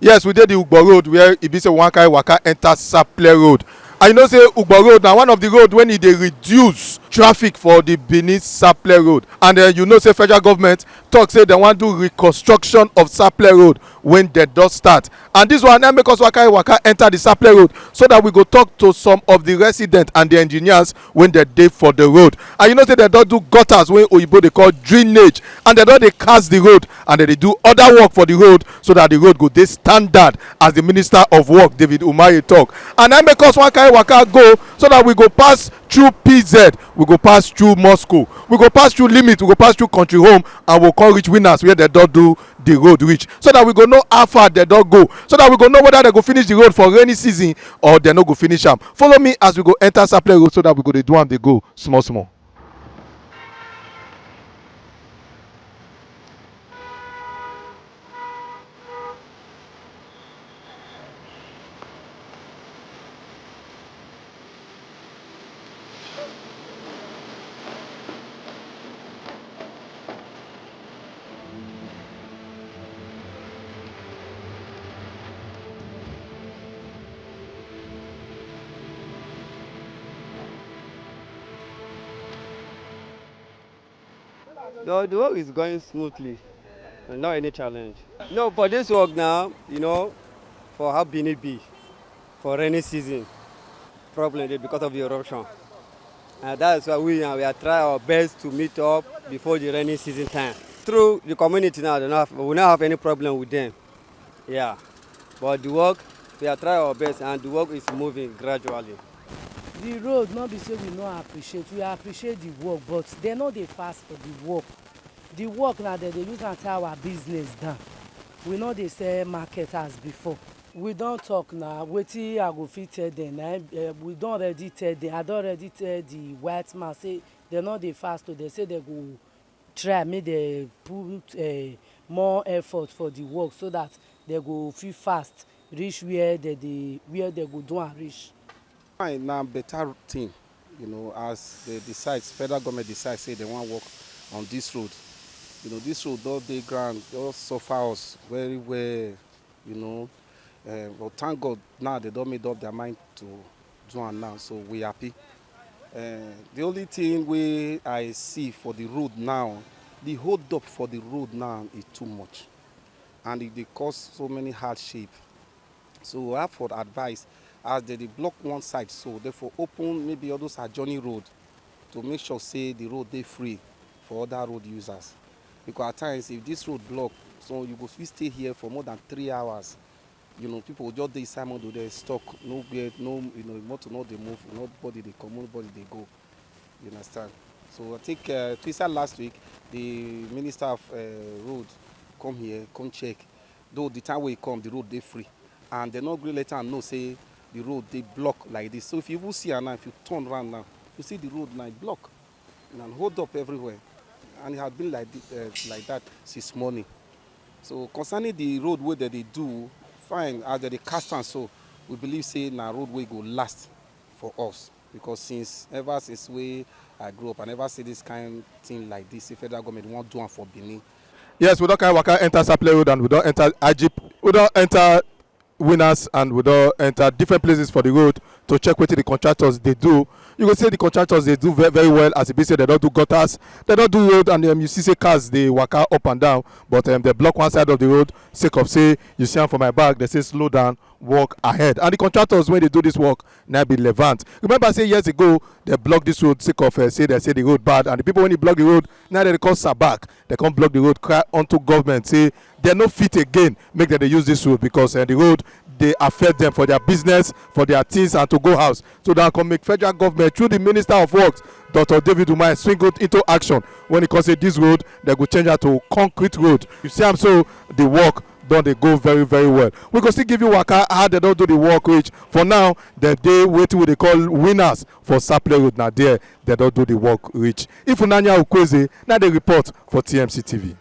Yes, we did the Ugbo Road where e be say one kind waka enter Sapele Road. And you know say Ugbo Road na one of the road when e dey reduce traffic for the Benin-Sapele Road. And you know say federal government talk say dem wan do reconstruction of Sapele Road when dem don start. And this one na make us waka enter the Sapele Road so that we go talk to some of the residents and the engineers when dem dey for the road. And you know say dem don do gutters wey oyibo dey call drainage, and dem don dey cast the road, and dem dey do other work for the road so that the road go dey standard as the minister of work David Umahi talk. And that make us one kind waka go so that we go pass through PZ, we go pass through Moscow, we go pass through Limit, we go pass through Country Home, and we come reach Winners where dem don do the road reach, so that we go know how far dem don go, so that we go know whether dem go finish the road for rainy season or dem no go finish am. Follow me as we go enter Sapele Road so that we go dey do am dey go small small. The work is going smoothly, and not any challenge. No, for this work now, for how Benin be, for rainy season, problem dey because of the eruption. And that's why we are trying our best to meet up before the rainy season time. Through the community now, we don't have any problem with them. Yeah, but the work, we are trying our best, and the work is moving gradually. The road not be say we no appreciate, we appreciate the work, but they no dey fast for the work. The work na dem dey use am tie our business down. We no dey sell market as before. We don talk na wetin I go fit tell dem na we don already tell dem. I don already tell the white man say dem no dey fast o. Dem say dem go try make dem put more effort for the work so that dem go fit fast reach where dem go do am reach. Na better thing, as they decide, federal government decide say they want work on this road. This road don dey ground, just suffer us very well, but thank God now they don made up their mind to do am now, so we happy. The only thing wey I see for the road now, the hold up for the road now is too much, and it dey cause so many hardship. So I have for advice, as they block one side, so therefore open maybe all those adjoining road to make sure say the road dey free for other road users. Because at times if this road block, so you go fit stay here for more than 3 hours. People just dey inside motor, dey stuck, nowhere, motor no dey move, nobody dey come, nobody dey go. You understand? So I think twice last week the minister of road come here, come check. Though the time wey he come, the road dey free, and they no gree let am know say the road they block like this. So if you even see her now, if you turn around now, you see the road now block and hold up everywhere, and it has been like that since morning. So concerning the road way that they do, fine, as they cast and so we believe say na road way go last for us, because ever since we I grew up, I never see this kind of thing like this. The federal government won't do one for Benin. Yes, we don carry waka enter Sapele Road, and we don enter Ajip, we don enter Winners, and we don enter different places for the road to check wetin the contractors dey do. You go say the contractors dey do very well, as e be say dem don do gutters, dem don do road, and you see say cars dey waka up and down, but dem block one side of the road sake of say, you see am for my back, dem say slow down, walk ahead. And the contractors when they do this work na be Levant. Remember say years ago they block this road sake of say the road bad, and the people when they block the road now they call Sabak, they come block the road, cry unto government say they no fit again make them they use this road, because the road they affect them for their business, for their things, and to go house. So they can make federal government through the Minister of Works, Dr. David Umahi, swing it into action when he can say this road they go change it to concrete road. You see am, so the work don dey go very well. We go still give you waka how they don't do the work reach. For now the day wetin we dey call Winners for Sapele Road, na there they don't do the work reach. If Unanya Ukweze na dey report for TMC TV.